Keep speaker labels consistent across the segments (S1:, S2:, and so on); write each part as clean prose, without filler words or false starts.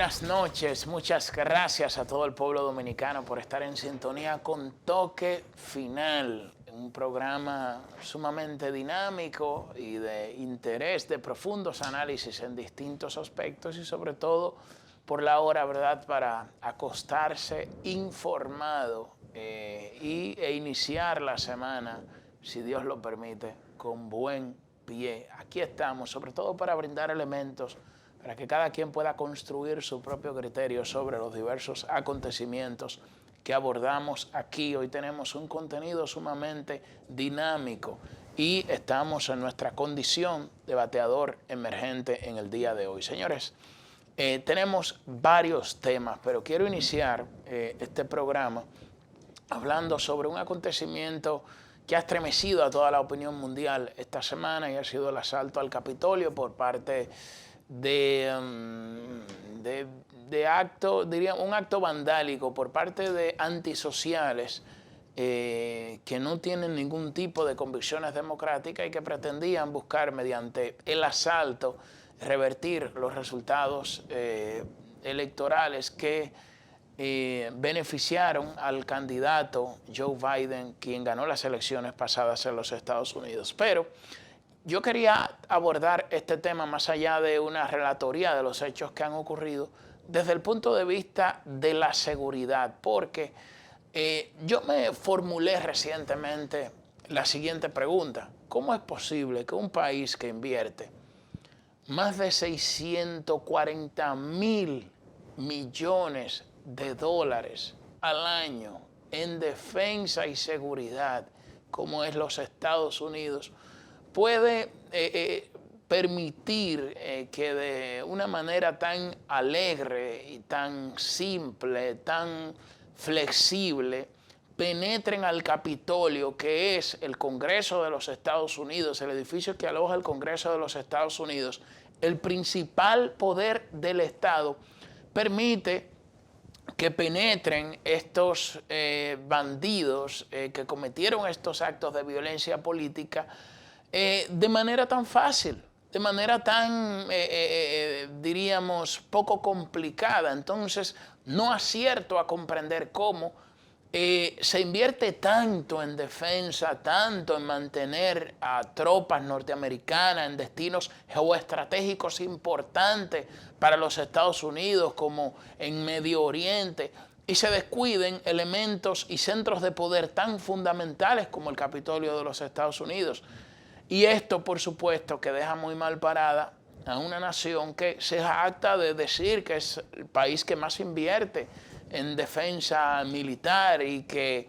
S1: buenas noches. Muchas gracias a todo el pueblo dominicano por estar en sintonía con Toque Final, un programa sumamente dinámico y de interés, de profundos análisis en distintos aspectos y sobre todo por la hora, ¿verdad?, para acostarse informado e iniciar la semana, si Dios lo permite, con buen pie. Aquí estamos, sobre todo para brindar elementos para que cada quien pueda construir su propio criterio sobre los diversos acontecimientos que abordamos aquí. Hoy tenemos un contenido sumamente dinámico y estamos en nuestra condición de bateador emergente en el día de hoy. Señores, tenemos varios temas, pero quiero iniciar este programa hablando sobre un acontecimiento que ha estremecido a toda la opinión mundial esta semana y ha sido el asalto al Capitolio por parte de acto, diría, un acto vandálico por parte de antisociales que no tienen ningún tipo de convicciones democráticas y que pretendían buscar mediante el asalto revertir los resultados electorales que beneficiaron al candidato Joe Biden, quien ganó las elecciones pasadas en los Estados Unidos. Pero yo quería abordar este tema más allá de una relatoría de los hechos que han ocurrido desde el punto de vista de la seguridad, porque yo me formulé recientemente la siguiente pregunta: ¿cómo es posible que un país que invierte más de 640.000 millones de dólares al año en defensa y seguridad, como es los Estados Unidos, puede permitir que de una manera tan alegre y tan simple, tan flexible, penetren al Capitolio, que es el Congreso de los Estados Unidos, el edificio que aloja el Congreso de los Estados Unidos, el principal poder del Estado, permite que penetren estos bandidos que cometieron estos actos de violencia política de manera tan fácil, de manera tan, diríamos, poco complicada. Entonces, no acierto a comprender cómo se invierte tanto en defensa, tanto en mantener a tropas norteamericanas en destinos geoestratégicos importantes para los Estados Unidos, como en Medio Oriente, y se descuiden elementos y centros de poder tan fundamentales como el Capitolio de los Estados Unidos. Y esto, por supuesto, que deja muy mal parada a una nación que se jacta de decir que es el país que más invierte en defensa militar y que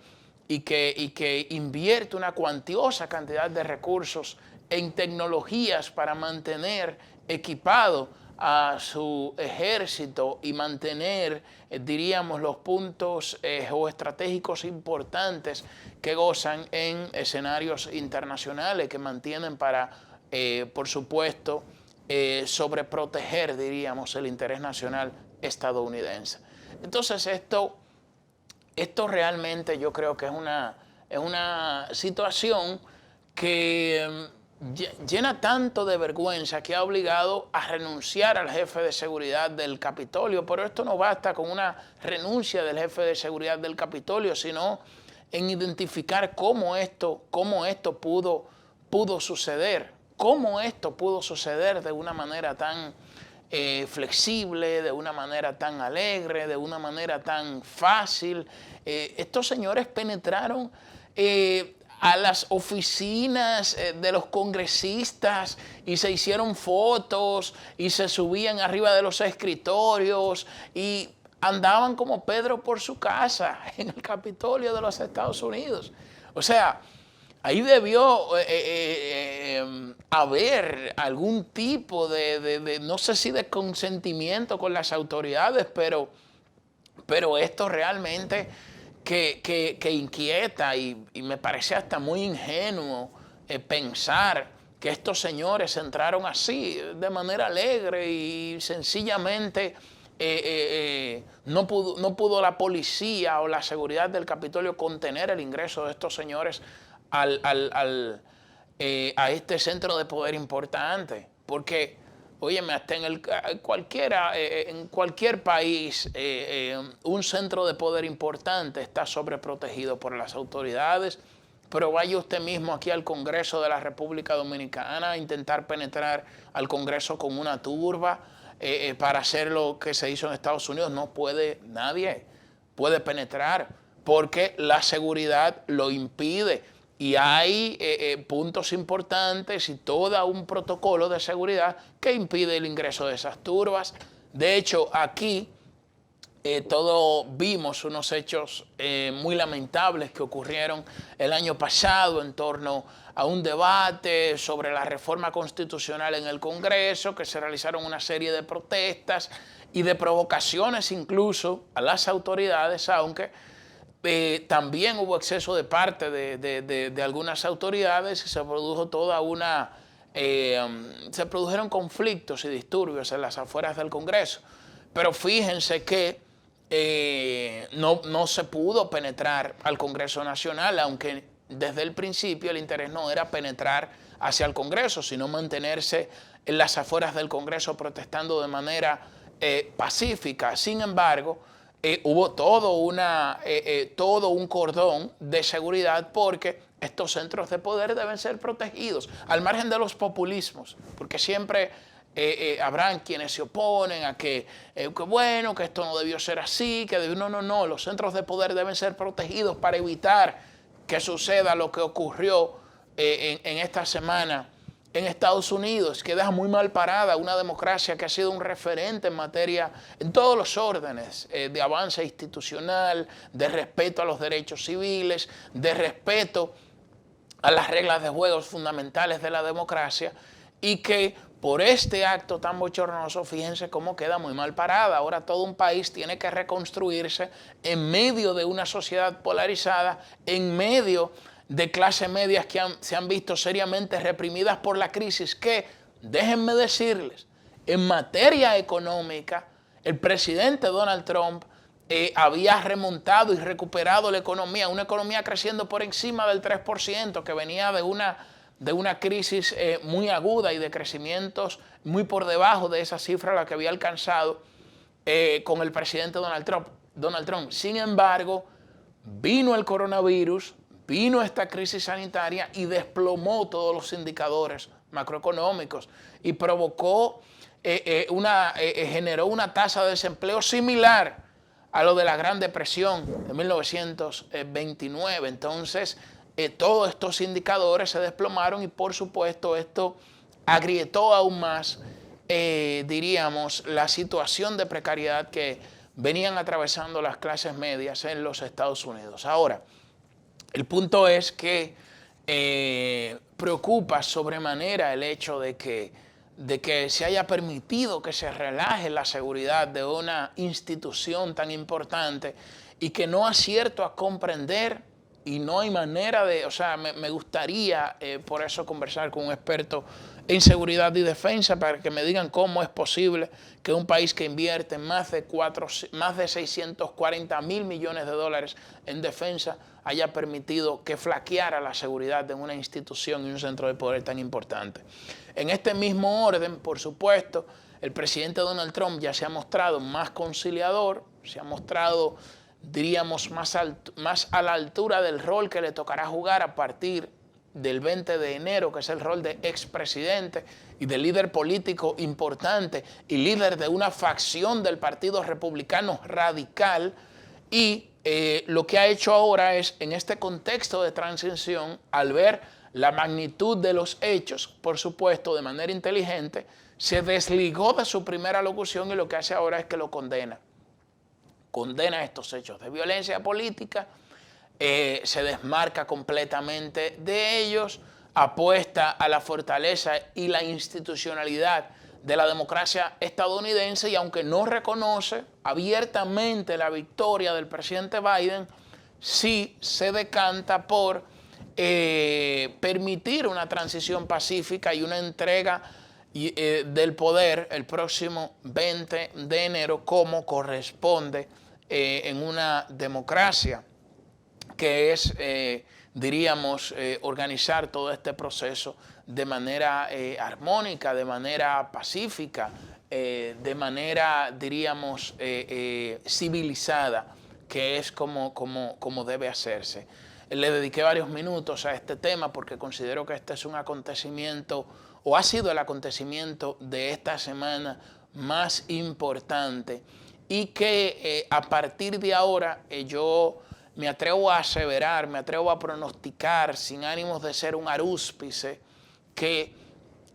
S1: invierte una cuantiosa cantidad de recursos en tecnologías para mantener equipado a su ejército y mantener, diríamos, los puntos geoestratégicos importantes que gozan en escenarios internacionales, que mantienen para, por supuesto, sobreproteger, diríamos, el interés nacional estadounidense. Entonces esto realmente yo creo que es una situación que llena tanto de vergüenza que ha obligado a renunciar al jefe de seguridad del Capitolio. Pero esto no basta con una renuncia del jefe de seguridad del Capitolio, sino en identificar cómo esto pudo suceder, cómo esto pudo suceder de una manera tan flexible, de una manera tan alegre, de una manera tan fácil. Estos señores penetraron a las oficinas de los congresistas y se hicieron fotos y se subían arriba de los escritorios y andaban como Pedro por su casa en el Capitolio de los Estados Unidos. O sea, ahí debió haber algún tipo de, no sé si de consentimiento con las autoridades, pero esto realmente que inquieta y me parece hasta muy ingenuo pensar que estos señores entraron así, de manera alegre y sencillamente no pudo la policía o la seguridad del Capitolio contener el ingreso de estos señores a este centro de poder importante, porque óyeme, hasta en cualquier país, un centro de poder importante está sobreprotegido por las autoridades, pero vaya usted mismo aquí al Congreso de la República Dominicana a intentar penetrar al Congreso con una turba para hacer lo que se hizo en Estados Unidos. No puede, nadie puede penetrar porque la seguridad lo impide. Y hay puntos importantes y todo un protocolo de seguridad que impide el ingreso de esas turbas. De hecho, aquí todos vimos unos hechos muy lamentables que ocurrieron el año pasado en torno a un debate sobre la reforma constitucional en el Congreso, que se realizaron una serie de protestas y de provocaciones incluso a las autoridades, aunque también hubo exceso de parte de algunas autoridades y se produjo toda una... se produjeron conflictos y disturbios en las afueras del Congreso. Pero fíjense que no se pudo penetrar al Congreso Nacional, aunque desde el principio el interés no era penetrar hacia el Congreso, sino mantenerse en las afueras del Congreso protestando de manera pacífica. Sin embargo, hubo todo un cordón de seguridad porque estos centros de poder deben ser protegidos, al margen de los populismos, porque siempre habrán quienes se oponen a que bueno, que esto no debió ser así, que no, los centros de poder deben ser protegidos para evitar que suceda lo que ocurrió en esta semana en Estados Unidos, que deja muy mal parada una democracia que ha sido un referente en materia, en todos los órdenes, de avance institucional, de respeto a los derechos civiles, de respeto a las reglas de juego fundamentales de la democracia, y que por este acto tan bochornoso, fíjense cómo queda muy mal parada. Ahora todo un país tiene que reconstruirse en medio de una sociedad polarizada, en medio de clases medias que se han visto seriamente reprimidas por la crisis, que, déjenme decirles, en materia económica, el presidente Donald Trump había remontado y recuperado la economía, una economía creciendo por encima del 3%, que venía de una crisis muy aguda y de crecimientos muy por debajo de esa cifra a la que había alcanzado con el presidente Donald Trump. Sin embargo, vino el coronavirus, vino esta crisis sanitaria y desplomó todos los indicadores macroeconómicos y provocó, generó una tasa de desempleo similar a lo de la Gran Depresión de 1929. Entonces, todos estos indicadores se desplomaron y, por supuesto, esto agrietó aún más, diríamos, la situación de precariedad que venían atravesando las clases medias en los Estados Unidos. Ahora, el punto es que preocupa sobremanera el hecho de que se haya permitido que se relaje la seguridad de una institución tan importante y que no acierto a comprender, y no hay manera de, o sea, me gustaría por eso conversar con un experto en seguridad y defensa para que me digan cómo es posible que un país que invierte más de 640 mil millones de dólares en defensa haya permitido que flaqueara la seguridad de una institución y un centro de poder tan importante. En este mismo orden, por supuesto, el presidente Donald Trump ya se ha mostrado más conciliador, se ha mostrado, diríamos, más a la altura del rol que le tocará jugar a partir del 20 de enero, que es el rol de expresidente y de líder político importante y líder de una facción del Partido Republicano Radical. Y lo que ha hecho ahora es, en este contexto de transición, al ver la magnitud de los hechos, por supuesto, de manera inteligente, se desligó de su primera locución y lo que hace ahora es que lo condena. Condena estos hechos de violencia política, se desmarca completamente de ellos, apuesta a la fortaleza y la institucionalidad de la democracia estadounidense, y aunque no reconoce abiertamente la victoria del presidente Biden, sí se decanta por permitir una transición pacífica y una entrega del poder el próximo 20 de enero como corresponde en una democracia, que es, diríamos, organizar todo este proceso de manera armónica, de manera pacífica, de manera, diríamos, civilizada, que es como debe hacerse. Le dediqué varios minutos a este tema porque considero que este es un acontecimiento, o ha sido el acontecimiento de esta semana más importante, y que a partir de ahora yo me atrevo a aseverar, me atrevo a pronosticar, sin ánimos de ser un arúspice, que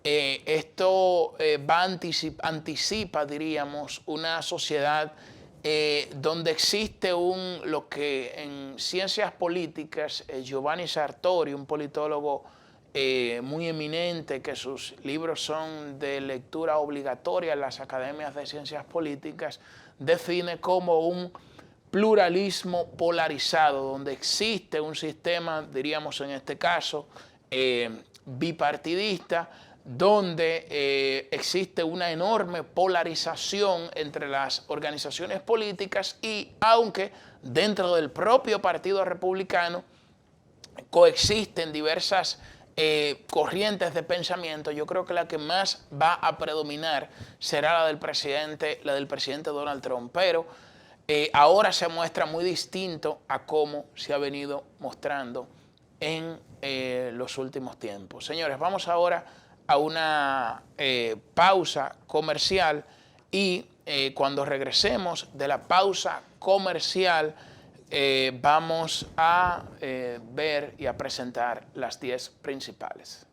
S1: esto anticipa, diríamos, una sociedad donde existe lo que en ciencias políticas Giovanni Sartori, un politólogo muy eminente, que sus libros son de lectura obligatoria en las academias de ciencias políticas, define como un pluralismo polarizado, donde existe un sistema, diríamos en este caso, bipartidista, donde existe una enorme polarización entre las organizaciones políticas, y aunque dentro del propio Partido Republicano coexisten diversas corrientes de pensamiento, yo creo que la que más va a predominar será la del presidente Donald Trump, pero ahora se muestra muy distinto a cómo se ha venido mostrando en los últimos tiempos. Señores, vamos ahora a una pausa comercial, y cuando regresemos de la pausa comercial vamos a ver y a presentar las 10 principales.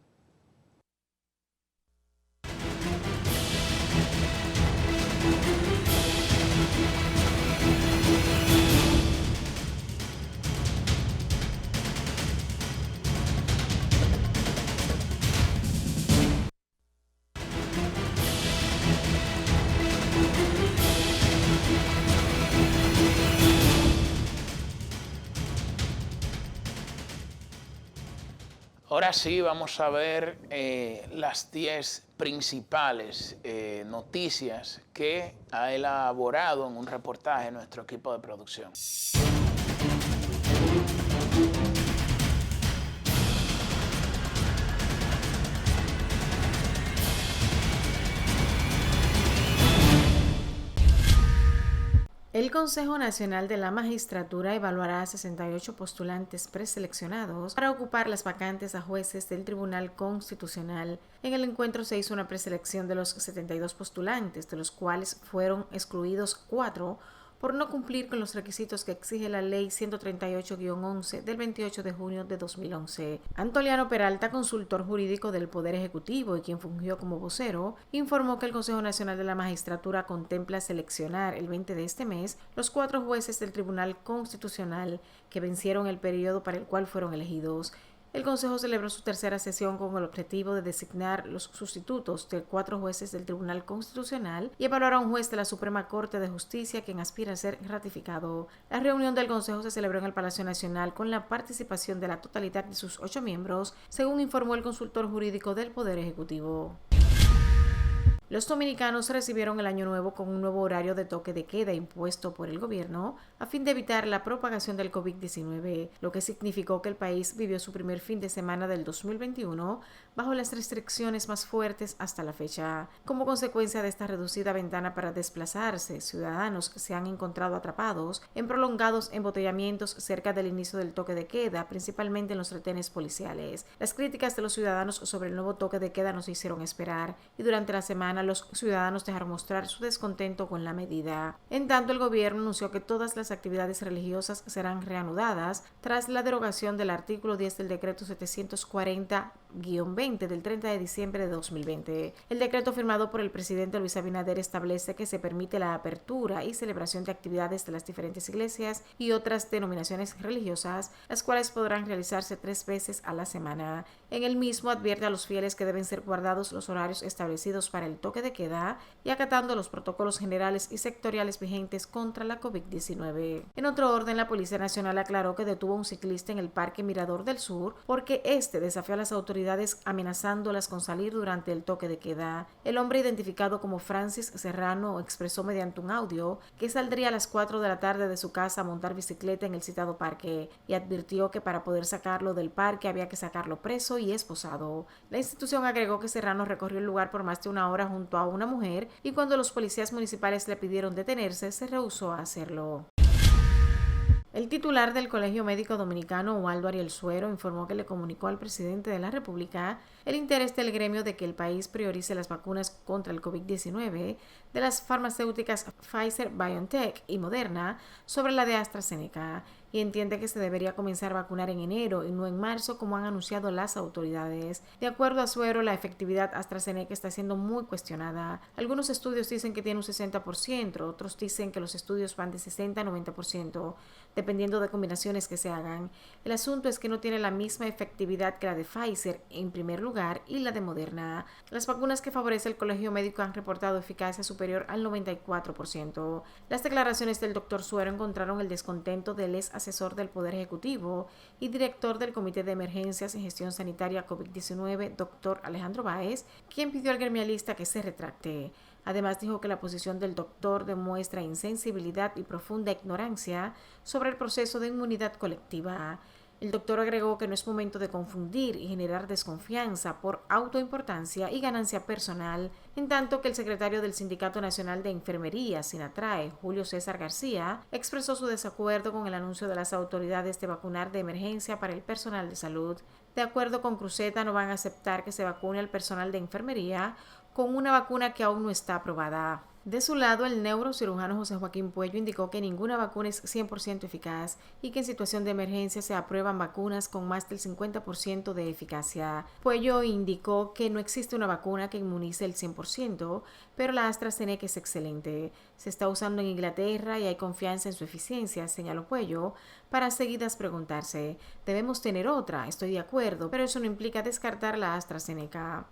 S1: Ahora sí vamos a ver las 10 principales noticias que ha elaborado en un reportaje nuestro equipo de producción.
S2: El Consejo Nacional de la Magistratura evaluará a 68 postulantes preseleccionados para ocupar las vacantes a jueces del Tribunal Constitucional. En el encuentro se hizo una preselección de los 72 postulantes, de los cuales fueron excluidos 4 por no cumplir con los requisitos que exige la Ley 138-11 del 28 de junio de 2011. Antoliano Peralta, consultor jurídico del Poder Ejecutivo y quien fungió como vocero, informó que el Consejo Nacional de la Magistratura contempla seleccionar el 20 de este mes los 4 jueces del Tribunal Constitucional que vencieron el periodo para el cual fueron elegidos. El Consejo celebró su tercera sesión con el objetivo de designar los sustitutos de 4 jueces del Tribunal Constitucional y evaluar a un juez de la Suprema Corte de Justicia quien aspira a ser ratificado. La reunión del Consejo se celebró en el Palacio Nacional con la participación de la totalidad de sus 8 miembros, según informó el consultor jurídico del Poder Ejecutivo. Los dominicanos recibieron el año nuevo con un nuevo horario de toque de queda impuesto por el gobierno a fin de evitar la propagación del COVID-19, lo que significó que el país vivió su primer fin de semana del 2021 bajo las restricciones más fuertes hasta la fecha. Como consecuencia de esta reducida ventana para desplazarse, ciudadanos se han encontrado atrapados en prolongados embotellamientos cerca del inicio del toque de queda, principalmente en los retenes policiales. Las críticas de los ciudadanos sobre el nuevo toque de queda no se hicieron esperar y durante la semana los ciudadanos dejaron mostrar su descontento con la medida. En tanto, el gobierno anunció que todas las actividades religiosas serán reanudadas tras la derogación del artículo 10 del decreto 740-20 del 30 de diciembre de 2020. El decreto firmado por el presidente Luis Abinader establece que se permite la apertura y celebración de actividades de las diferentes iglesias y otras denominaciones religiosas, las cuales podrán realizarse 3 veces a la semana. En el mismo advierte a los fieles que deben ser guardados los horarios establecidos para el toque de queda y acatando los protocolos generales y sectoriales vigentes contra la COVID-19. En otro orden, la Policía Nacional aclaró que detuvo a un ciclista en el Parque Mirador del Sur porque este desafió a las autoridades a amenazándolas con salir durante el toque de queda. El hombre, identificado como Francis Serrano, expresó mediante un audio que saldría a las 4 de la tarde de su casa a montar bicicleta en el citado parque y advirtió que para poder sacarlo del parque había que sacarlo preso y esposado. La institución agregó que Serrano recorrió el lugar por más de una hora junto a una mujer y cuando los policías municipales le pidieron detenerse, se rehusó a hacerlo. El titular del Colegio Médico Dominicano, Waldo Ariel Suero, informó que le comunicó al presidente de la República el interés del gremio de que el país priorice las vacunas contra el COVID-19 de las farmacéuticas Pfizer, BioNTech y Moderna sobre la de AstraZeneca y entiende que se debería comenzar a vacunar en enero y no en marzo como han anunciado las autoridades. De acuerdo a Suero, la efectividad AstraZeneca está siendo muy cuestionada. Algunos estudios dicen que tiene un 60%, otros dicen que los estudios van de 60 a 90%, dependiendo de combinaciones que se hagan. El asunto es que no tiene la misma efectividad que la de Pfizer en primer lugar y la de Moderna. Las vacunas que favorece el Colegio Médico han reportado eficacia superior al 94%. Las declaraciones del Dr. Suero encontraron el descontento del ex asesor del Poder Ejecutivo y director del Comité de Emergencias y Gestión Sanitaria COVID-19, Dr. Alejandro Báez, quien pidió al gremialista que se retracte. Además, dijo que la posición del doctor demuestra insensibilidad y profunda ignorancia sobre el proceso de inmunidad colectiva. El doctor agregó que no es momento de confundir y generar desconfianza por autoimportancia y ganancia personal, en tanto que el secretario del Sindicato Nacional de Enfermería, SINATRAE, Julio César García, expresó su desacuerdo con el anuncio de las autoridades de vacunar de emergencia para el personal de salud. De acuerdo con Cruzeta, no van a aceptar que se vacune al personal de enfermería con una vacuna que aún no está aprobada. De su lado, el neurocirujano José Joaquín Puello indicó que ninguna vacuna es 100% eficaz y que en situación de emergencia se aprueban vacunas con más del 50% de eficacia. Puello indicó que no existe una vacuna que inmunice el 100%, pero la AstraZeneca es excelente. Se está usando en Inglaterra y hay confianza en su eficiencia, señaló Puello, para seguidas preguntarse, ¿debemos tener otra? Estoy de acuerdo, pero eso no implica descartar la AstraZeneca.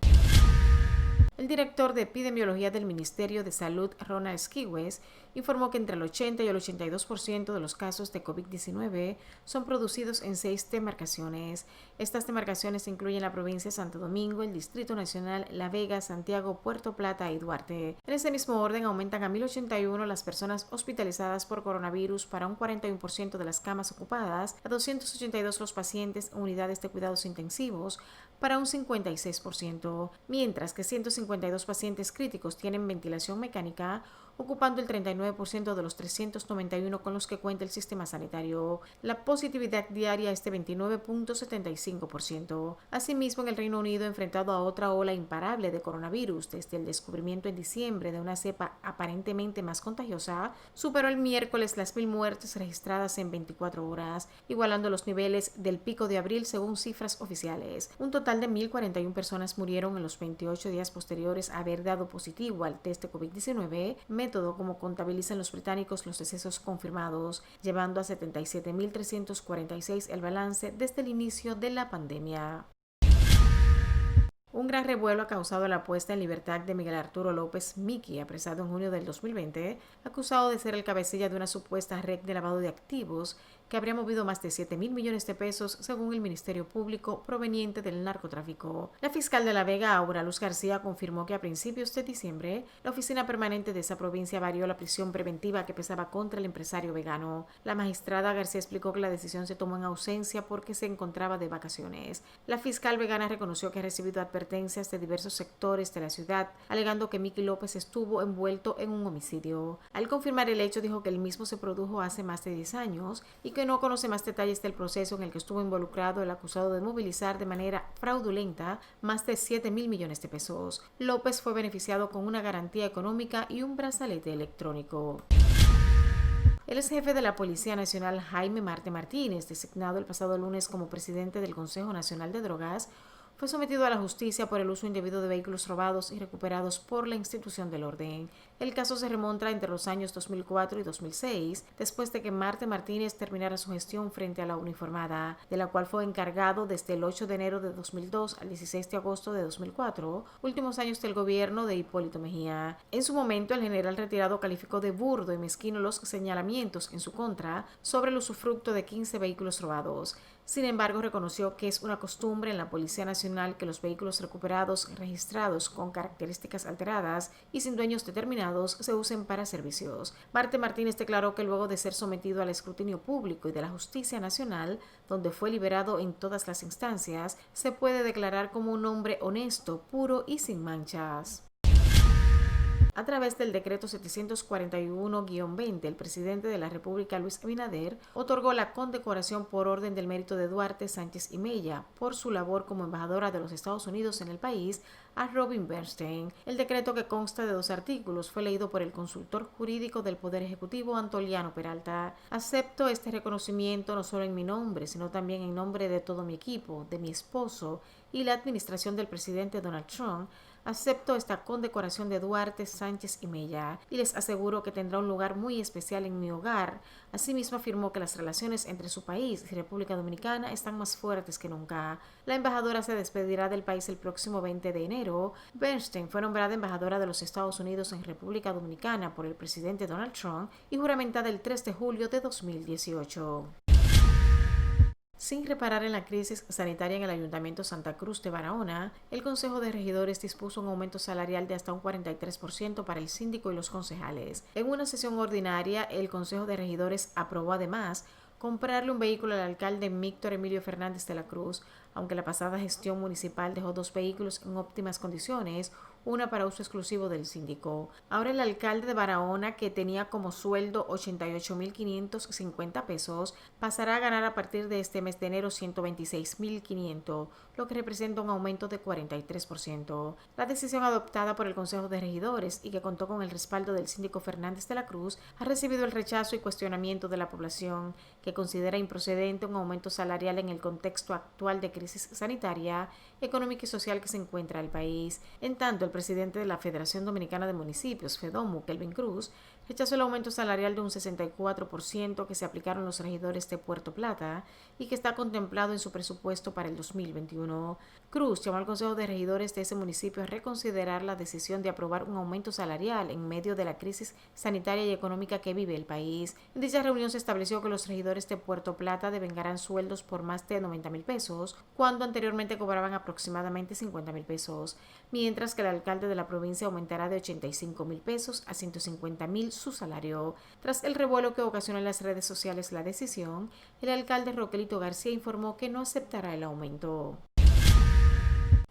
S2: El director de epidemiología del Ministerio de Salud, Ronald Esquives, informó que entre el 80 y el 82% de los casos de COVID-19 son producidos en 6 demarcaciones. Estas demarcaciones incluyen la provincia de Santo Domingo, el Distrito Nacional, La Vega, Santiago, Puerto Plata y Duarte. En ese mismo orden aumentan a 1.081 las personas hospitalizadas por coronavirus para un 41% de las camas ocupadas, a 282 los pacientes en unidades de cuidados intensivos para un 56%, mientras que 152 pacientes críticos tienen ventilación mecánica, ocupando el 39% de los 391 con los que cuenta el sistema sanitario. La positividad diaria es de 29.75%. Asimismo, en el Reino Unido, enfrentado a otra ola imparable de coronavirus desde el descubrimiento en diciembre de una cepa aparentemente más contagiosa, superó el miércoles las 1.000 muertes registradas en 24 horas, igualando los niveles del pico de abril según cifras oficiales. Un total de 1.041 personas murieron en los 28 días posteriores a haber dado positivo al test de COVID-19, método como contabilizan los británicos los decesos confirmados, llevando a 77.346 el balance desde el inicio de la pandemia. Un gran revuelo ha causado la puesta en libertad de Miguel Arturo López Miki, apresado en junio del 2020, acusado de ser el cabecilla de una supuesta red de lavado de activos que habría movido más de 7.000 millones de pesos según el Ministerio Público proveniente del narcotráfico. La fiscal de La Vega, Aura Luz García, confirmó que a principios de diciembre la oficina permanente de esa provincia varió la prisión preventiva que pesaba contra el empresario vegano. La magistrada García explicó que la decisión se tomó en ausencia porque se encontraba de vacaciones. La fiscal vegana reconoció que ha recibido advertencias de diversos sectores de la ciudad, alegando que Miki López estuvo envuelto en un homicidio. Al confirmar el hecho, dijo que el mismo se produjo hace más de 10 años y que no conoce más detalles del proceso en el que estuvo involucrado el acusado de movilizar de manera fraudulenta más de 7.000 millones de pesos. López fue beneficiado con una garantía económica y un brazalete electrónico. El ex jefe de la Policía Nacional, Jaime Marte Martínez, designado el pasado lunes como presidente del Consejo Nacional de Drogas, fue sometido a la justicia por el uso indebido de vehículos robados y recuperados por la institución del orden. El caso se remonta entre los años 2004 y 2006, después de que Marte Martínez terminara su gestión frente a la uniformada, de la cual fue encargado desde el 8 de enero de 2002 al 16 de agosto de 2004, últimos años del gobierno de Hipólito Mejía. En su momento, el general retirado calificó de burdo y mezquino los señalamientos en su contra sobre el usufructo de 15 vehículos robados. Sin embargo, reconoció que es una costumbre en la Policía Nacional que los vehículos recuperados registrados con características alteradas y sin dueños determinados se usen para servicios. Marte Martínez declaró que luego de ser sometido al escrutinio público y de la Justicia Nacional, donde fue liberado en todas las instancias, se puede declarar como un hombre honesto, puro y sin manchas. A través del decreto 741-20, el presidente de la República, Luis Abinader, otorgó la condecoración por orden del mérito de Duarte Sánchez y Mella por su labor como embajadora de los Estados Unidos en el país a Robin Bernstein. El decreto, que consta de 2 artículos, fue leído por el consultor jurídico del Poder Ejecutivo, Antoliano Peralta. Acepto este reconocimiento no solo en mi nombre, sino también en nombre de todo mi equipo, de mi esposo y la administración del presidente Donald Trump. Acepto esta condecoración de Duarte, Sánchez y Mella y les aseguro que tendrá un lugar muy especial en mi hogar. Asimismo, afirmó que las relaciones entre su país y República Dominicana están más fuertes que nunca. La embajadora se despedirá del país el próximo 20 de enero. Bernstein fue nombrada embajadora de los Estados Unidos en República Dominicana por el presidente Donald Trump y juramentada el 3 de julio de 2018. Sin reparar en la crisis sanitaria en el Ayuntamiento Santa Cruz de Barahona, el Consejo de Regidores dispuso un aumento salarial de hasta un 43% para el síndico y los concejales. En una sesión ordinaria, el Consejo de Regidores aprobó además comprarle un vehículo al alcalde Víctor Emilio Fernández de la Cruz, aunque la pasada gestión municipal dejó 2 vehículos en óptimas condiciones, una para uso exclusivo del síndico. Ahora el alcalde de Barahona, que tenía como sueldo 88.550 pesos, pasará a ganar a partir de este mes de enero 126.500, lo que representa un aumento de 43%. La decisión adoptada por el Consejo de Regidores y que contó con el respaldo del síndico Fernández de la Cruz ha recibido el rechazo y cuestionamiento de la población, que considera improcedente un aumento salarial en el contexto actual de crisis sanitaria, económica y social que se encuentra el país. En tanto, el presidente de la Federación Dominicana de Municipios, FEDOMU, Kelvin Cruz, rechazó el aumento salarial de un 64% que se aplicaron los regidores de Puerto Plata y que está contemplado en su presupuesto para el 2021. Cruz llamó al Consejo de Regidores de ese municipio a reconsiderar la decisión de aprobar un aumento salarial en medio de la crisis sanitaria y económica que vive el país. En dicha reunión se estableció que los regidores de Puerto Plata devengarán sueldos por más de 90.000 pesos, cuando anteriormente cobraban aproximadamente 50.000 pesos, mientras que el alcalde de la provincia aumentará de 85.000 pesos a 150.000 su salario. Tras el revuelo que ocasionó en las redes sociales la decisión, el alcalde Roquelito García informó que no aceptará el aumento.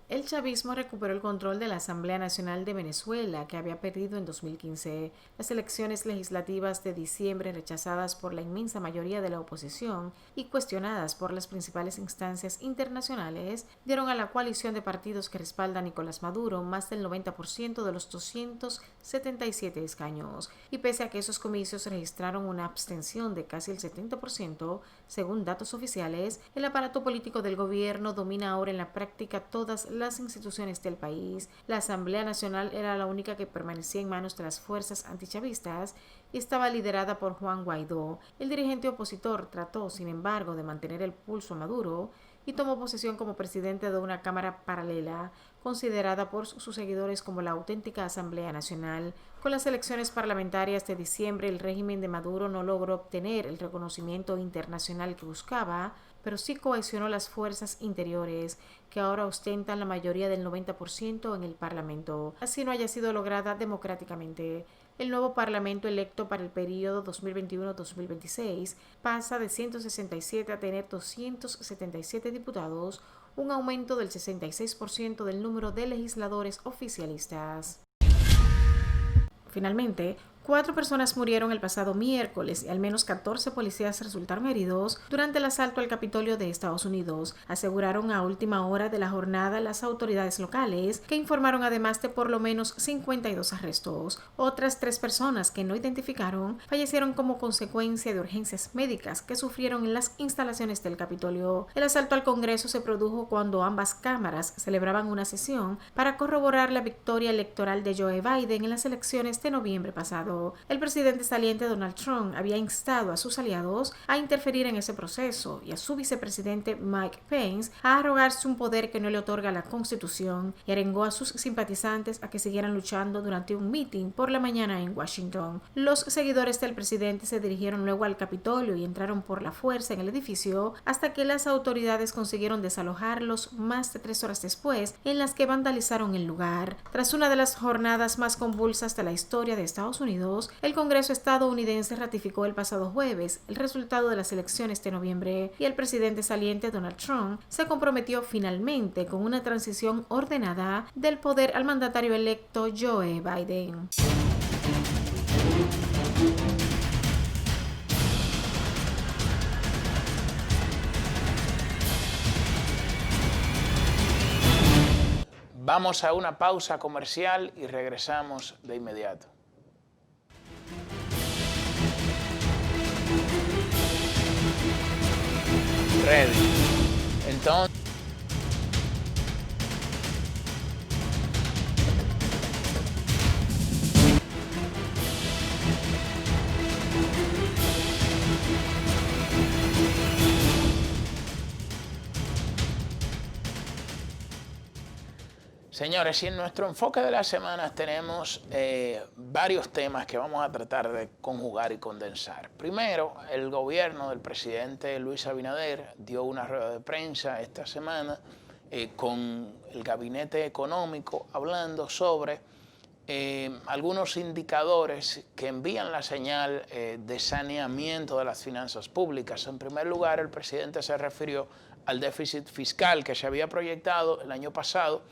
S2: El chavismo recuperó el control de la Asamblea Nacional de Venezuela, que había perdido en 2015. Las elecciones legislativas de diciembre, rechazadas por la inmensa mayoría de la oposición y cuestionadas por las principales instancias internacionales, dieron a la coalición de partidos que respalda a Nicolás Maduro más del 90% de los 277 escaños. Y pese a que esos comicios registraron una abstención de casi el 70%, según datos oficiales, el aparato político del gobierno domina ahora en la práctica todas las instituciones del país. La Asamblea Nacional era la única que permanecía en manos de las fuerzas antichavistas y estaba liderada por Juan Guaidó. El dirigente opositor trató, sin embargo, de mantener el pulso a Maduro y tomó posesión como presidente de una cámara paralela, considerada por sus seguidores como la auténtica Asamblea Nacional. Con las elecciones parlamentarias de diciembre, el régimen de Maduro no logró obtener el reconocimiento internacional que buscaba, pero sí cohesionó las fuerzas interiores, que ahora ostentan la mayoría del 90% en el Parlamento. Así no haya sido lograda democráticamente. El nuevo Parlamento electo para el periodo 2021-2026 pasa de 167 a tener 277 diputados, un aumento del 66% del número de legisladores oficialistas. Finalmente, 4 personas murieron el pasado miércoles y al menos 14 policías resultaron heridos durante el asalto al Capitolio de Estados Unidos, aseguraron a última hora de la jornada las autoridades locales, que informaron además de por lo menos 52 arrestos. Otras 3 personas que no identificaron fallecieron como consecuencia de urgencias médicas que sufrieron en las instalaciones del Capitolio. El asalto al Congreso se produjo cuando ambas cámaras celebraban una sesión para corroborar la victoria electoral de Joe Biden en las elecciones de noviembre pasado. pasado, el presidente saliente Donald Trump había instado a sus aliados a interferir en ese proceso y a su vicepresidente Mike Pence a arrogarse un poder que no le otorga la Constitución y arengó a sus simpatizantes a que siguieran luchando durante un meeting por la mañana en Washington. Los seguidores del presidente se dirigieron luego al Capitolio y entraron por la fuerza en el edificio hasta que las autoridades consiguieron desalojarlos más de 3 horas después, en las que vandalizaron el lugar. Tras una de las jornadas más convulsas de la historia de Estados Unidos, el Congreso estadounidense ratificó el pasado jueves el resultado de las elecciones de noviembre y el presidente saliente Donald Trump se comprometió finalmente con una transición ordenada del poder al mandatario electo Joe Biden.
S1: Vamos a una pausa comercial y regresamos de inmediato. Ready. Entonces, señores, y en nuestro enfoque de las semanas tenemos varios temas que vamos a tratar de conjugar y condensar. Primero, el gobierno del presidente Luis Abinader dio una rueda de prensa esta semana con el gabinete económico hablando sobre algunos indicadores que envían la señal de saneamiento de las finanzas públicas. En primer lugar, el presidente se refirió al déficit fiscal que se había proyectado el año pasado,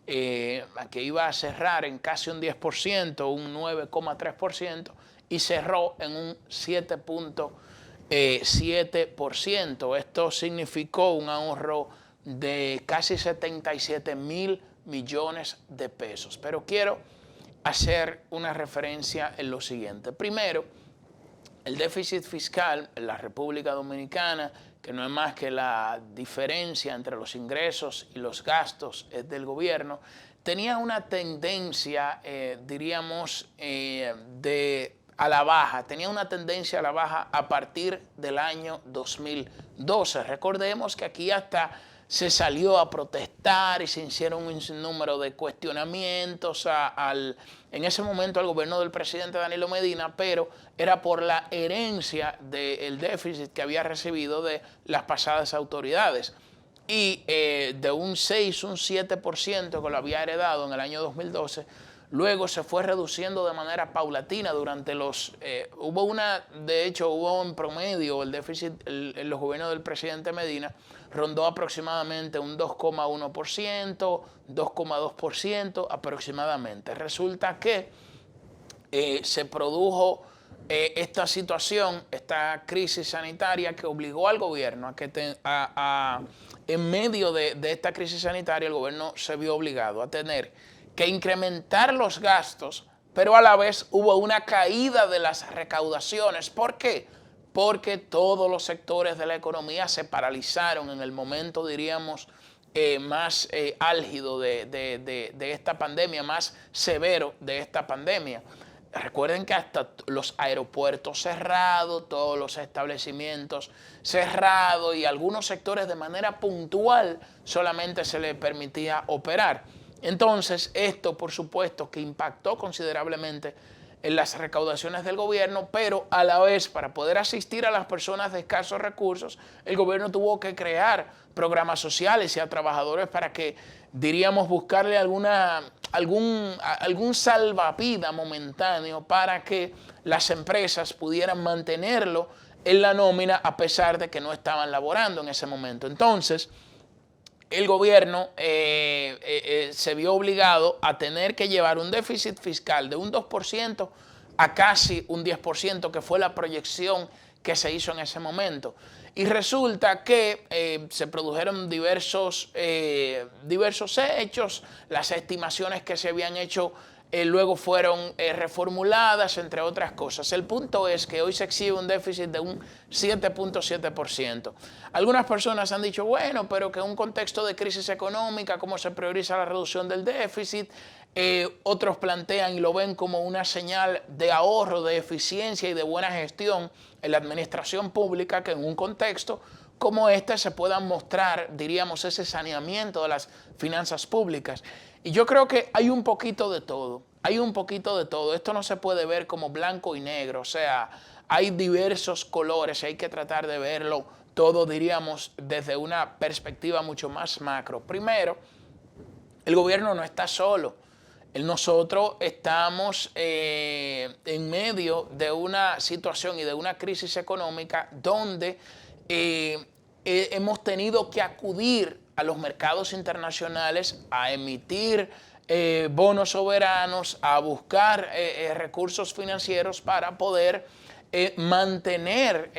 S1: que iba a cerrar en casi un 10%, un 9,3%, y cerró en un 7,7%. Esto significó un ahorro de casi 77.000 millones de pesos. Pero quiero hacer una referencia en lo siguiente. Primero, el déficit fiscal en la República Dominicana, que no es más que la diferencia entre los ingresos y los gastos del gobierno, tenía una tendencia, diríamos, a la baja. Tenía una tendencia a la baja a partir del año 2012. Recordemos que aquí hasta se salió a protestar y se hicieron un sinnúmero de cuestionamientos en ese momento al gobierno del presidente Danilo Medina, pero era por la herencia del déficit que había recibido de las pasadas autoridades. Y de un 6, un 7% que lo había heredado en el año 2012, luego se fue reduciendo de manera paulatina durante hubo en promedio el déficit en los gobiernos del presidente Medina, rondó aproximadamente un 2,1%, 2,2% aproximadamente. Resulta que se produjo esta situación, esta crisis sanitaria que obligó al gobierno a que en medio de esta crisis sanitaria el gobierno se vio obligado a tener que incrementar los gastos, pero a la vez hubo una caída de las recaudaciones. ¿Por qué? Porque todos los sectores de la economía se paralizaron en el momento, diríamos, más álgido de esta pandemia, más severo de esta pandemia. Recuerden que hasta los aeropuertos cerrados, todos los establecimientos cerrados y algunos sectores de manera puntual solamente se les permitía operar. Entonces, esto, por supuesto, que impactó considerablemente en las recaudaciones del gobierno, pero a la vez, para poder asistir a las personas de escasos recursos, el gobierno tuvo que crear programas sociales y a trabajadores para que, diríamos, buscarle algún salvavidas momentáneo para que las empresas pudieran mantenerlo en la nómina a pesar de que no estaban laborando en ese momento. Entonces, el gobierno se vio obligado a tener que llevar un déficit fiscal de un 2% a casi un 10%, que fue la proyección que se hizo en ese momento. Y resulta que se produjeron diversos hechos, las estimaciones que se habían hecho luego fueron reformuladas, entre otras cosas. El punto es que hoy se exhibe un déficit de un 7.7%. Algunas personas han dicho, bueno, pero que en un contexto de crisis económica, ¿cómo se prioriza la reducción del déficit? Otros plantean y lo ven como una señal de ahorro, de eficiencia y de buena gestión en la administración pública, que en un contexto como este se puedan mostrar, diríamos, ese saneamiento de las finanzas públicas. Y yo creo que hay un poquito de todo, hay un poquito de todo. Esto no se puede ver como blanco y negro, o sea, hay diversos colores y hay que tratar de verlo todo, diríamos, desde una perspectiva mucho más macro. Primero, el gobierno no está solo. Nosotros estamos en medio de una situación y de una crisis económica donde hemos tenido que acudir a los mercados internacionales a emitir bonos soberanos, a buscar recursos financieros para poder mantener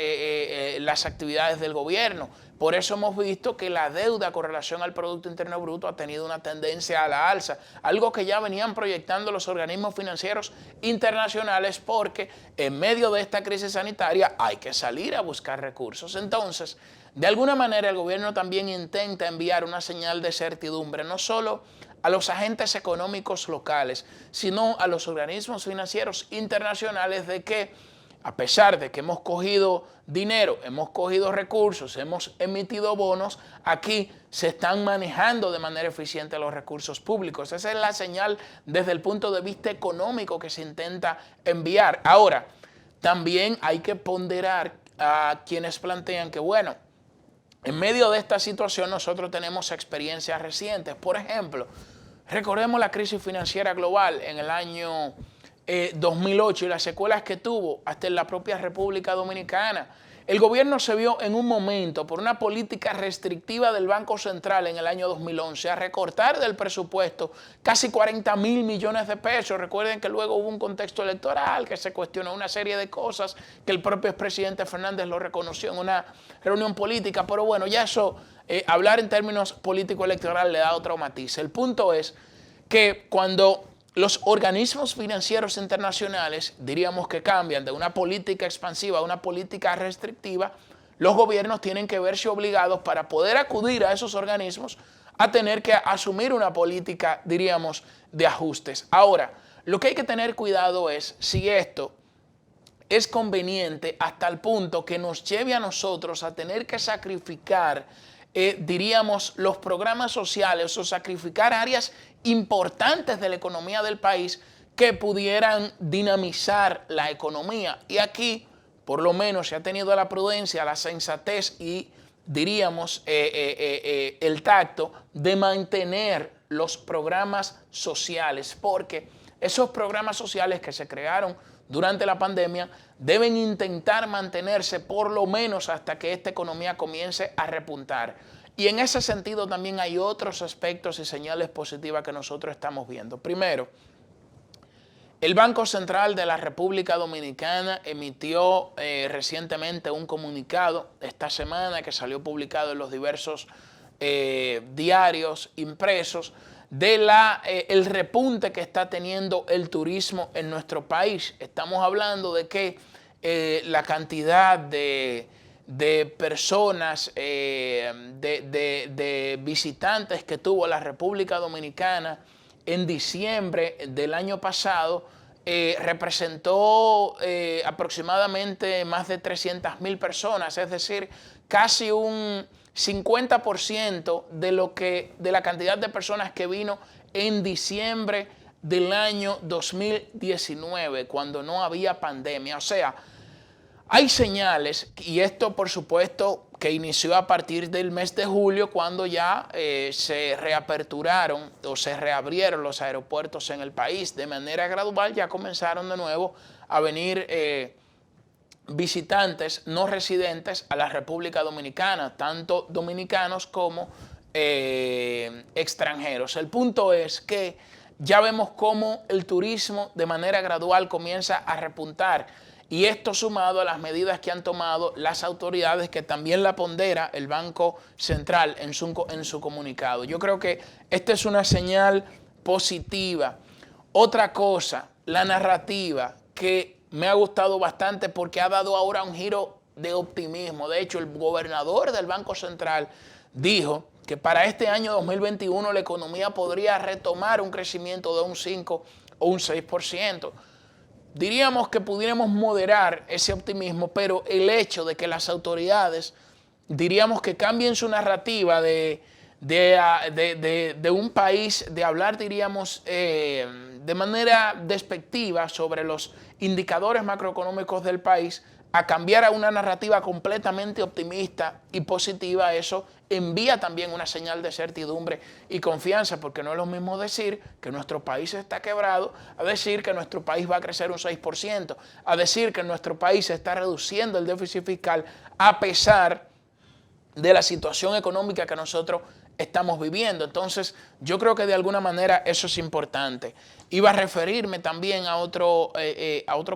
S1: las actividades del gobierno. Por eso hemos visto que la deuda con relación al Producto Interno Bruto ha tenido una tendencia a la alza, algo que ya venían proyectando los organismos financieros internacionales, porque en medio de esta crisis sanitaria hay que salir a buscar recursos. Entonces, de alguna manera el gobierno también intenta enviar una señal de certidumbre, no solo a los agentes económicos locales, sino a los organismos financieros internacionales, de que a pesar de que hemos cogido dinero, hemos cogido recursos, hemos emitido bonos, aquí se están manejando de manera eficiente los recursos públicos. Esa es la señal desde el punto de vista económico que se intenta enviar. Ahora, también hay que ponderar a quienes plantean que, bueno, en medio de esta situación nosotros tenemos experiencias recientes. Por ejemplo, recordemos la crisis financiera global en el año 2008 y las secuelas que tuvo hasta en la propia República Dominicana. El gobierno se vio en un momento, por una política restrictiva del Banco Central en el año 2011, a recortar del presupuesto casi 40.000 millones de pesos. Recuerden que luego hubo un contexto electoral, que se cuestionó una serie de cosas, que el propio expresidente Fernández lo reconoció en una reunión política, pero bueno, ya eso, hablar en términos político-electoral le da otro matiz. El punto es que cuando los organismos financieros internacionales, diríamos que cambian de una política expansiva a una política restrictiva, los gobiernos tienen que verse obligados, para poder acudir a esos organismos, a tener que asumir una política, diríamos, de ajustes. Ahora, lo que hay que tener cuidado es si esto es conveniente hasta el punto que nos lleve a nosotros a tener que sacrificar, diríamos, los programas sociales o sacrificar áreas importantes de la economía del país que pudieran dinamizar la economía. Y aquí, por lo menos, se ha tenido la prudencia, la sensatez y, diríamos, el tacto de mantener los programas sociales, porque esos programas sociales que se crearon durante la pandemia deben intentar mantenerse por lo menos hasta que esta economía comience a repuntar. Y en ese sentido también hay otros aspectos y señales positivas que nosotros estamos viendo. Primero, el Banco Central de la República Dominicana emitió recientemente un comunicado esta semana que salió publicado en los diversos diarios impresos de el repunte que está teniendo el turismo en nuestro país. Estamos hablando de que la cantidad de personas, de visitantes que tuvo la República Dominicana en diciembre del año pasado representó aproximadamente más de 300.000 personas, es decir, casi un 50% de la cantidad de personas que vino en diciembre del año 2019, cuando no había pandemia. O sea, hay señales, y esto por supuesto que inició a partir del mes de julio, cuando ya se reaperturaron o se reabrieron los aeropuertos en el país. De manera gradual ya comenzaron de nuevo a venir visitantes no residentes a la República Dominicana, tanto dominicanos como extranjeros. El punto es que ya vemos cómo el turismo de manera gradual comienza a repuntar, y esto sumado a las medidas que han tomado las autoridades, que también la pondera el Banco Central en su comunicado. Yo creo que esta es una señal positiva. Otra cosa, la narrativa, que me ha gustado bastante porque ha dado ahora un giro de optimismo. De hecho, el gobernador del Banco Central dijo que para este año 2021 la economía podría retomar un crecimiento de un 5 o un 6%. Diríamos que pudiéramos moderar ese optimismo, pero el hecho de que las autoridades, diríamos que cambien su narrativa de un país, de hablar, diríamos, de manera despectiva sobre los indicadores macroeconómicos del país, a cambiar a una narrativa completamente optimista y positiva, eso envía también una señal de certidumbre y confianza, porque no es lo mismo decir que nuestro país está quebrado, a decir que nuestro país va a crecer un 6%, a decir que nuestro país está reduciendo el déficit fiscal a pesar de la situación económica que nosotros estamos viviendo. Entonces, yo creo que de alguna manera eso es importante. Iba a referirme también a otro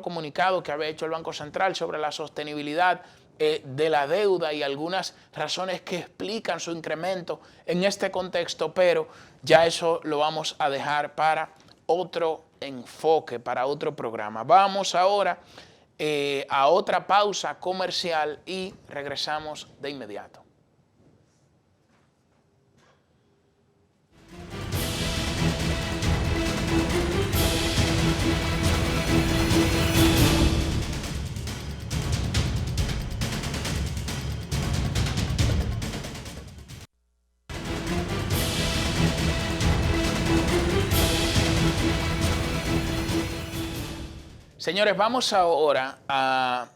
S1: comunicado que había hecho el Banco Central sobre la sostenibilidad de la deuda y algunas razones que explican su incremento en este contexto, pero ya eso lo vamos a dejar para otro enfoque, para otro programa. Vamos ahora a otra pausa comercial y regresamos de inmediato. Señores, vamos ahora a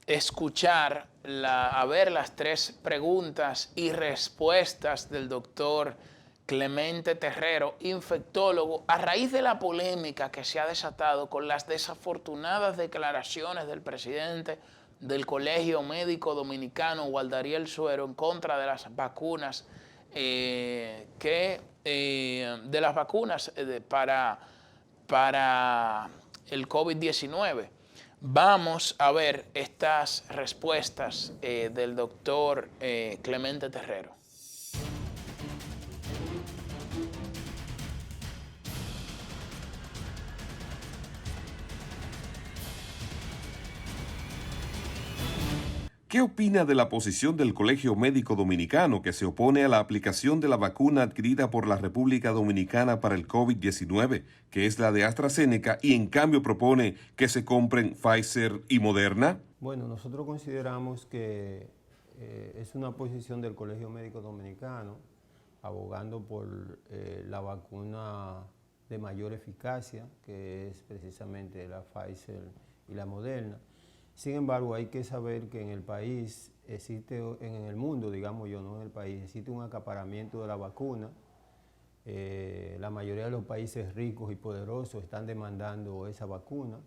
S1: escuchar, a ver las 3 preguntas y respuestas del doctor Clemente Terrero, infectólogo, a raíz de la polémica que se ha desatado con las desafortunadas declaraciones del presidente del Colegio Médico Dominicano, Waldariel Suero, en contra de las vacunas, para el COVID-19. Vamos a ver estas respuestas del doctor Clemente Terrero.
S3: ¿Qué opina de la posición del Colegio Médico Dominicano que se opone a la aplicación de la vacuna adquirida por la República Dominicana para el COVID-19, que es la de AstraZeneca, y en cambio propone que se compren Pfizer y Moderna?
S4: Bueno, nosotros consideramos que es una posición del Colegio Médico Dominicano abogando por la vacuna de mayor eficacia, que es precisamente la Pfizer y la Moderna. Sin embargo, hay que saber que en el país existe, en el mundo, digamos yo, no en el país, existe un acaparamiento de la vacuna. La mayoría de los países ricos y poderosos están demandando esa vacuna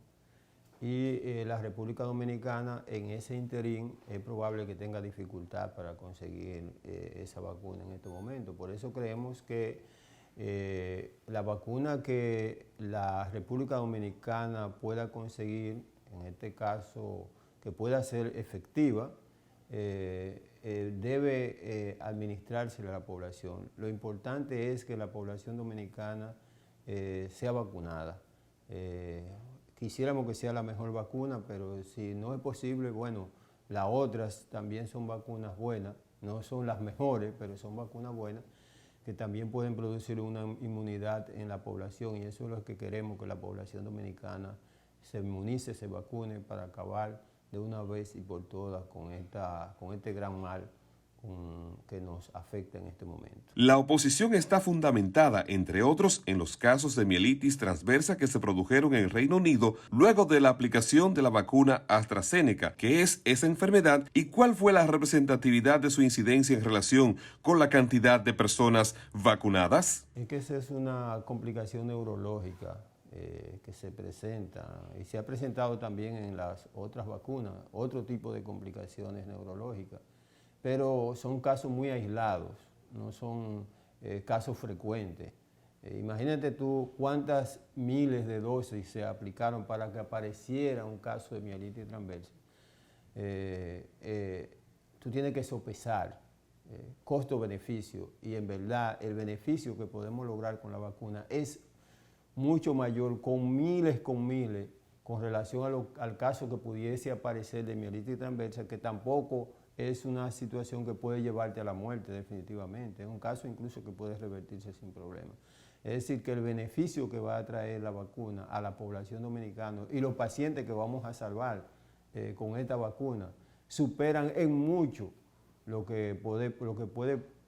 S4: y la República Dominicana en ese interín es probable que tenga dificultad para conseguir esa vacuna en este momento. Por eso creemos que la vacuna que la República Dominicana pueda conseguir, en este caso, que pueda ser efectiva, debe administrarse a la población. Lo importante es que la población dominicana sea vacunada. Quisiéramos que sea la mejor vacuna, pero si no es posible, bueno, las otras también son vacunas buenas, no son las mejores, pero son vacunas buenas, que también pueden producir una inmunidad en la población, y eso es lo que queremos, que la población dominicana se inmunice, se vacune para acabar de una vez y por todas con este gran mal que nos afecta en este momento.
S3: La oposición está fundamentada, entre otros, en los casos de mielitis transversa que se produjeron en el Reino Unido luego de la aplicación de la vacuna AstraZeneca. ¿Qué es esa enfermedad y cuál fue la representatividad de su incidencia en relación con la cantidad de personas vacunadas?
S4: Es que esa es una complicación neurológica que se presenta y se ha presentado también en las otras vacunas, otro tipo de complicaciones neurológicas, pero son casos muy aislados, no son casos frecuentes. Imagínate tú cuántas miles de dosis se aplicaron para que apareciera un caso de mielitis transversa. Tú tienes que sopesar costo-beneficio, y en verdad el beneficio que podemos lograr con la vacuna es mucho mayor, con miles, con relación al caso que pudiese aparecer de mielitis transversa, que tampoco es una situación que puede llevarte a la muerte definitivamente. Es un caso incluso que puede revertirse sin problema. Es decir, que el beneficio que va a traer la vacuna a la población dominicana y los pacientes que vamos a salvar con esta vacuna superan en mucho lo que puede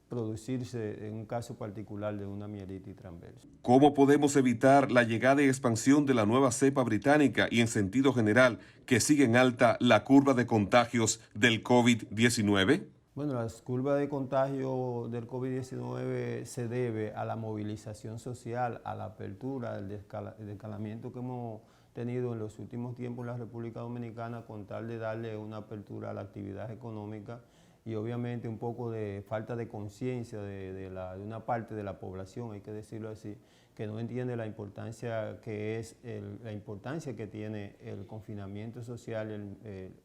S4: producirse en un caso particular de una mielitis transversa.
S3: ¿Cómo podemos evitar la llegada y expansión de la nueva cepa británica y en sentido general que sigue en alta la curva de contagios del COVID-19?
S4: Bueno, la curva de contagio del COVID-19 se debe a la movilización social, a la apertura, al descalamiento que hemos tenido en los últimos tiempos en la República Dominicana con tal de darle una apertura a la actividad económica y obviamente un poco de falta de conciencia de una parte de la población, hay que decirlo así, que no entiende la importancia que tiene el confinamiento social,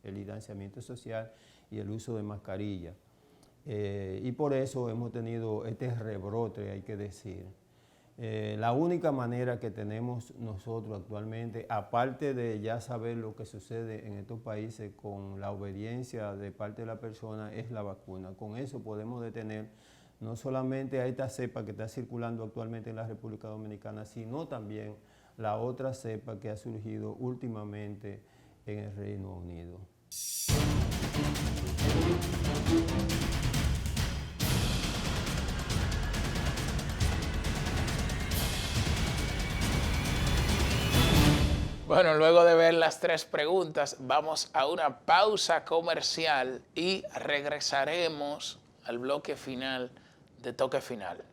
S4: el distanciamiento social y el uso de mascarilla. Y por eso hemos tenido este rebrote, hay que decir. La única manera que tenemos nosotros actualmente, aparte de ya saber lo que sucede en estos países con la obediencia de parte de la persona, es la vacuna. Con eso podemos detener no solamente a esta cepa que está circulando actualmente en la República Dominicana, sino también la otra cepa que ha surgido últimamente en el Reino Unido.
S1: Bueno, luego de ver las 3 preguntas, vamos a una pausa comercial y regresaremos al bloque final de Toque Final.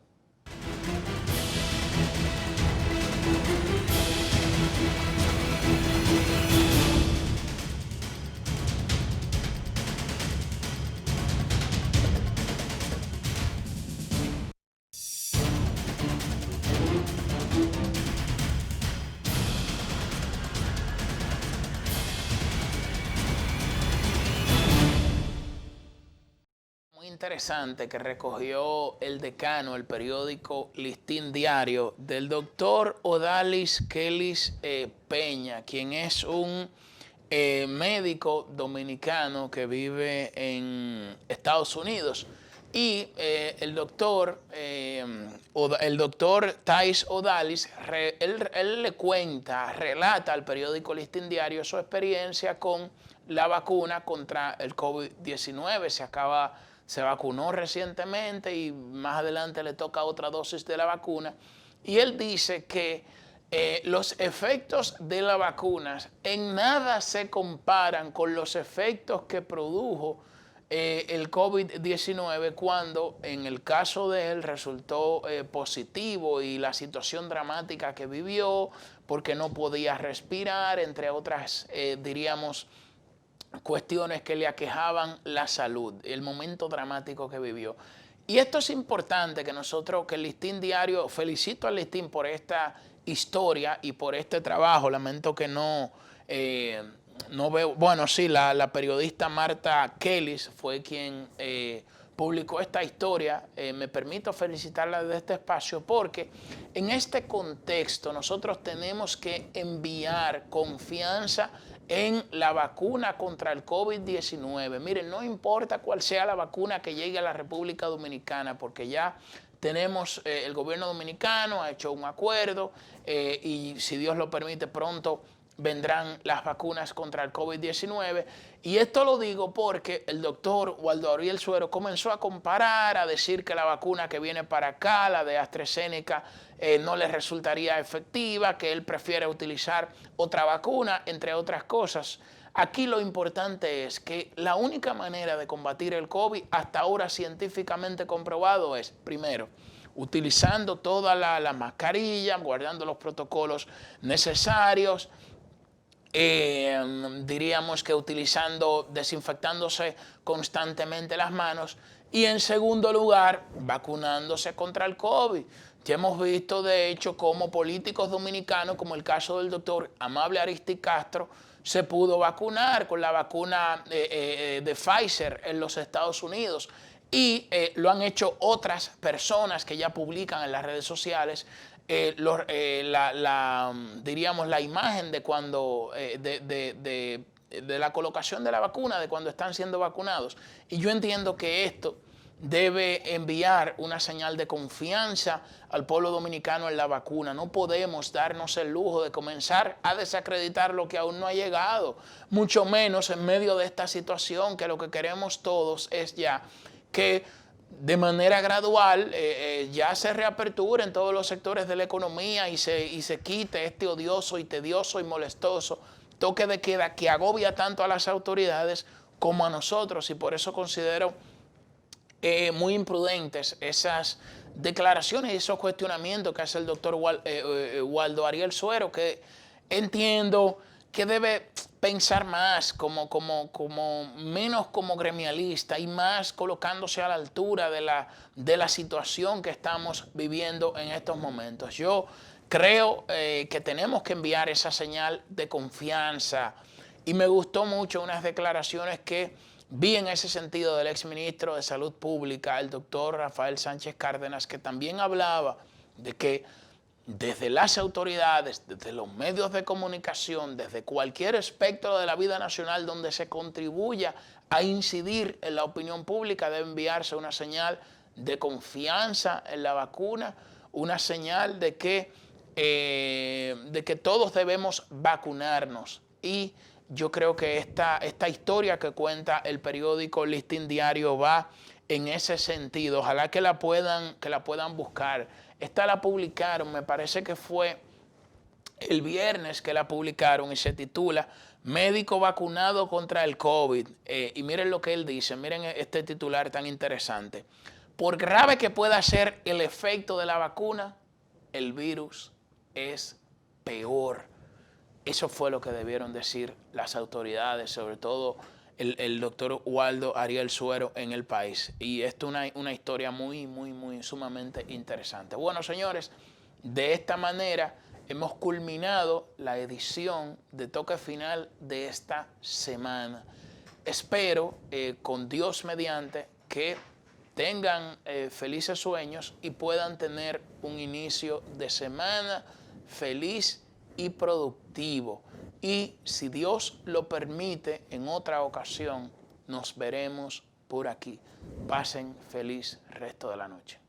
S1: Interesante que recogió el decano, el periódico Listín Diario, del doctor Odalis Kellis Peña, quien es un médico dominicano que vive en Estados Unidos. Y el doctor Thais Odalis, él le relata al periódico Listín Diario su experiencia con la vacuna contra el COVID-19. Se vacunó recientemente y más adelante le toca otra dosis de la vacuna. Y él dice que los efectos de las vacunas en nada se comparan con los efectos que produjo el COVID-19 cuando en el caso de él resultó positivo y la situación dramática que vivió porque no podía respirar, entre otras, diríamos, cuestiones que le aquejaban la salud, el momento dramático que vivió. Y esto es importante que nosotros, que el Listín Diario, felicito al Listín por esta historia y por este trabajo. Lamento que no veo, bueno, sí, la periodista Marta Kellis fue quien publicó esta historia. Me permito felicitarla desde este espacio porque en este contexto nosotros tenemos que enviar confianza en la vacuna contra el COVID-19. Miren, no importa cuál sea la vacuna que llegue a la República Dominicana, porque ya tenemos, el gobierno dominicano ha hecho un acuerdo y si Dios lo permite pronto vendrán las vacunas contra el COVID-19. Y esto lo digo porque el doctor Waldo Ariel Suero comenzó a comparar, a decir que la vacuna que viene para acá, la de AstraZeneca, no le resultaría efectiva, que él prefiere utilizar otra vacuna, entre otras cosas. Aquí lo importante es que la única manera de combatir el COVID, hasta ahora científicamente comprobado, es, primero, utilizando toda la mascarilla, guardando los protocolos necesarios, diríamos que desinfectándose constantemente las manos y en segundo lugar, vacunándose contra el COVID. Ya hemos visto de hecho cómo políticos dominicanos, como el caso del doctor Amable Aristi Castro, se pudo vacunar con la vacuna de Pfizer en los Estados Unidos. Y lo han hecho otras personas que ya publican en las redes sociales diríamos, la imagen de cuando, de la colocación de la vacuna, de cuando están siendo vacunados. Y yo entiendo que esto debe enviar una señal de confianza al pueblo dominicano en la vacuna. No podemos darnos el lujo de comenzar a desacreditar lo que aún no ha llegado, mucho menos en medio de esta situación, que lo que queremos todos es ya que de manera gradual ya se reaperture en todos los sectores de la economía y se quite este odioso y tedioso y molestoso toque de queda que agobia tanto a las autoridades como a nosotros, y por eso considero muy imprudentes esas declaraciones y esos cuestionamientos que hace el doctor Waldo Ariel Suero, que entiendo que debe pensar más menos como gremialista y más colocándose a la altura de la situación que estamos viviendo en estos momentos. Yo creo que tenemos que enviar esa señal de confianza, y me gustó mucho unas declaraciones que vi en ese sentido del exministro de Salud Pública, el doctor Rafael Sánchez Cárdenas, que también hablaba de que desde las autoridades, desde los medios de comunicación, desde cualquier espectro de la vida nacional donde se contribuya a incidir en la opinión pública, debe enviarse una señal de confianza en la vacuna, una señal de que todos debemos vacunarnos. Y yo creo que esta historia que cuenta el periódico Listín Diario va en ese sentido. Ojalá que la puedan buscar. Esta la publicaron, me parece que fue el viernes que la publicaron, y se titula "Médico vacunado contra el COVID". Y miren lo que él dice, miren este titular tan interesante. Por grave que pueda ser el efecto de la vacuna, el virus es peor. Eso fue lo que debieron decir las autoridades, sobre todo el doctor Waldo Ariel Suero en el país. Y esto es una historia muy sumamente interesante. Bueno, señores, de esta manera hemos culminado la edición de Toque Final de esta semana. Espero, con Dios mediante, que tengan felices sueños y puedan tener un inicio de semana feliz y productivo. Y si Dios lo permite, en otra ocasión nos veremos por aquí. Pasen feliz resto de la noche.